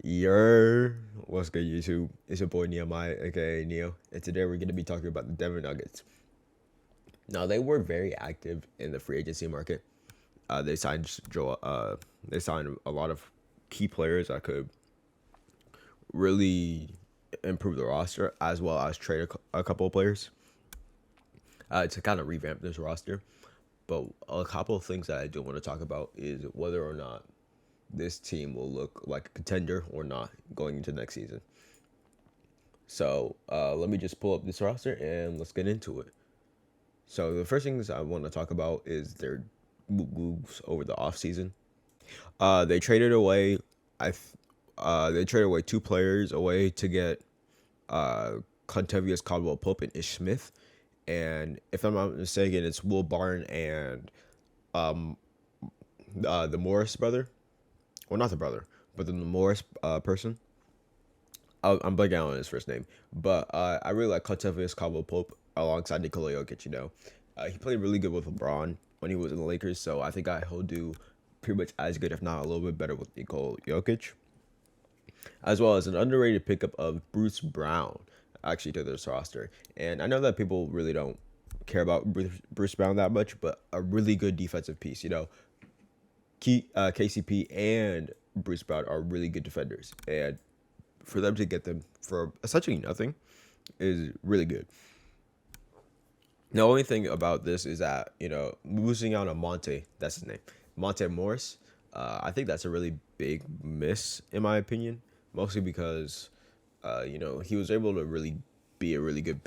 What's good, YouTube? It's your boy Nehemiah, aka Neo, and today we're going to be talking about the Denver Nuggets. Now, they were very active in the free agency market. They signed they signed a lot of key players that could really improve the roster, as well as trade a couple of players to kind of revamp this roster. But a couple of things that I do want to talk about is whether or not this team will look like a contender or not going into next season. So let me just pull up this roster and let's get into it. So the first things I want to talk about is their moves over the offseason. They traded away I they traded away two players away to get Contavious Caldwell Pope and Ish Smith. And if I'm not mistaken, it's Will Barton and the Morris brother. Well, not the brother, but the Morris person. I'm blanking on his first name, but I really like Contavious Caldwell Pope alongside Nikola Jokic. He played really good with LeBron when he was in the Lakers, so I think he'll do pretty much as good, if not a little bit better, with Nikola Jokic, as well as an underrated pickup of Bruce Brown actually to this roster. And I know that people really don't care about Bruce Brown that much, but a really good defensive piece. KCP and Bruce Brown are really good defenders, and for them to get them for essentially nothing is really good. The only thing about this is that losing out on Monte, that's his name, Monte Morris. I think that's a really big miss in my opinion, mostly because he was able to really be a really good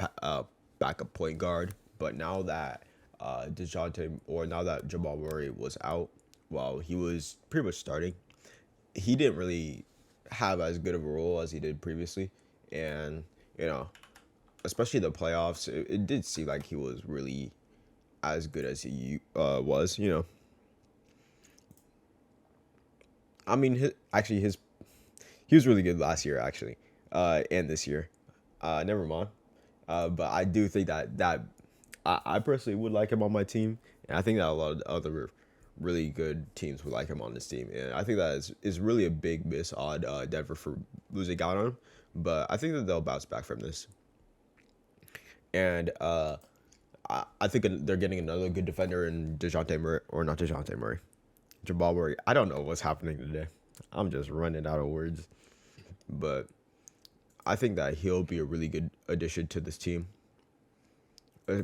backup point guard. But now that now that Jamal Murray was out while he was pretty much starting, he didn't really have as good of a role as he did previously, and you know, especially the playoffs, it did seem like he was really as good as he was. I mean, his he was really good last year actually, and this year. Never mind. But I do think that I personally would like him on my team, and I think that a lot of other really good teams would like him on this team. And I think that is really a big miss on Denver for losing out on him. But I think that they'll bounce back from this. And I think they're getting another good defender in DeJounte Murray, or not DeJounte Murray, Jamal Murray. I don't know what's happening today. I'm just running out of words. But I think that he'll be a really good addition to this team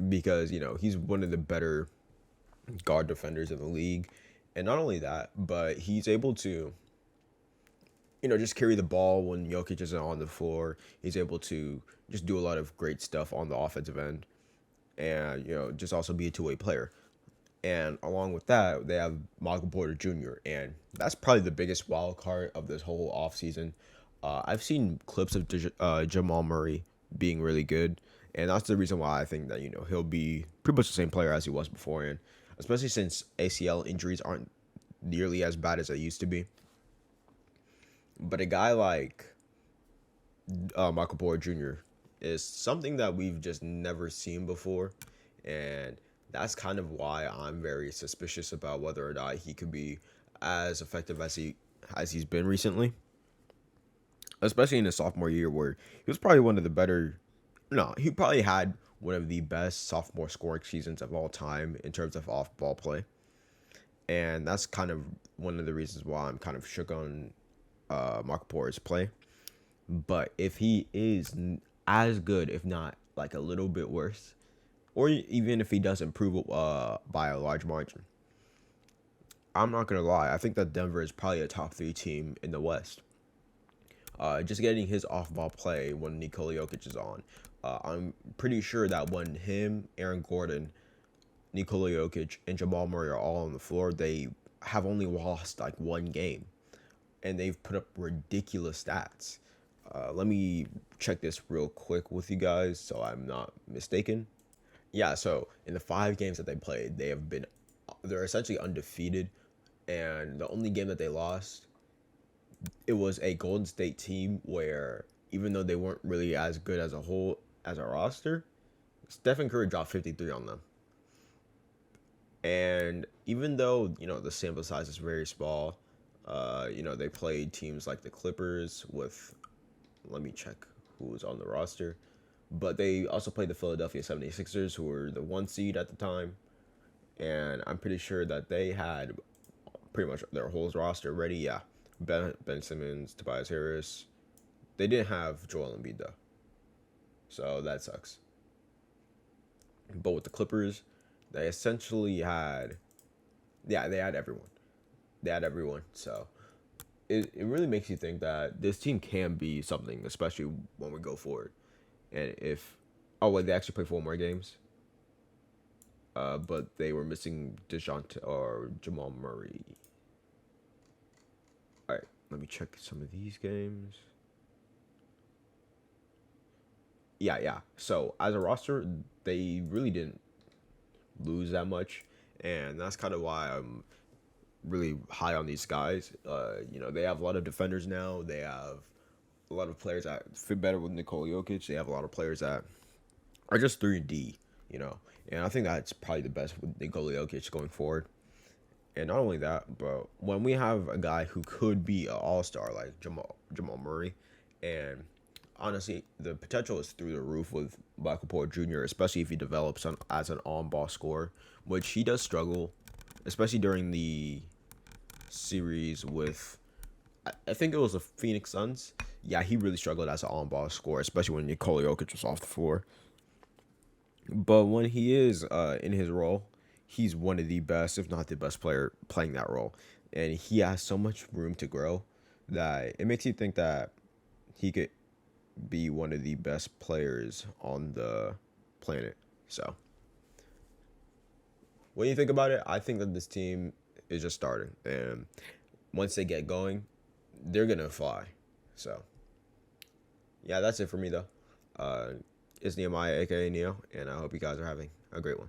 because he's one of the better guard defenders in the league, and not only that, but he's able to just carry the ball when Jokic isn't on the floor. He's able to just do a lot of great stuff on the offensive end, and just also be a two-way player. And along with that, they have Michael Porter Jr., and that's probably the biggest wild card of this whole offseason. I've seen clips of Jamal Murray being really good, and that's the reason why I think that he'll be pretty much the same player as he was beforehand, especially since ACL injuries aren't nearly as bad as they used to be. But a guy like Michael Porter Jr. is something that we've just never seen before, and that's kind of why I'm very suspicious about whether or not he could be as effective as he's been recently, especially in his sophomore year where he was probably one of the better. No, he probably had one of the best sophomore scoring seasons of all time in terms of off ball play, and that's kind of one of the reasons why I'm kind of shook on Mark Porter's play. But if he is as good, if not like a little bit worse, or even if he does improve by a large margin, I'm not gonna lie. I think that Denver is probably a top three team in the West. Just getting his off-ball play when Nikola Jokic is on. I'm pretty sure that when him, Aaron Gordon, Nikola Jokic, and Jamal Murray are all on the floor, they have only lost like one game, and they've put up ridiculous stats. Let me check this real quick with you guys so I'm not mistaken. Yeah, so in the 5 games that they played, they're essentially undefeated, and the only game that they lost, it was a Golden State team where even though they weren't really as good as a whole as a roster, Stephen Curry dropped 53 on them. And even though the sample size is very small, They played teams like the Clippers with, let me check who was on the roster. But they also played the Philadelphia 76ers, who were the one seed at the time. And I'm pretty sure that they had pretty much their whole roster ready. Yeah. Ben Simmons, Tobias Harris. They didn't have Joel Embiid, though. So that sucks. But with the Clippers, they essentially had, yeah, they had everyone. They had everyone. So it really makes you think that this team can be something, especially when we go forward. And if, oh, wait, they actually played 4 more games. But they were missing DeJounte or Jamal Murray. All right, let me check some of these games. Yeah, yeah. So as a roster, they really didn't lose that much, and that's kind of why I'm really high on these guys. They have a lot of defenders now. They have a lot of players that fit better with Nikola Jokic. They have a lot of players that are just 3D, you know. And I think that's probably the best with Nikola Jokic going forward. And not only that, but when we have a guy who could be an all-star like Jamal Murray, and honestly, the potential is through the roof with Michael Porter Jr., especially if he develops as an on-ball scorer, which he does struggle, especially during the series with, I think it was the Phoenix Suns. Yeah, he really struggled as an on-ball scorer, especially when Nikola Jokic was off the floor. But when he is in his role, he's one of the best, if not the best player playing that role. And he has so much room to grow that it makes you think that he could be one of the best players on the planet. So, when you think about it, I think that this team is just starting. And once they get going, they're going to fly. So, yeah, that's it for me, though. It's Nehemiah, aka Neo, and I hope you guys are having a great one.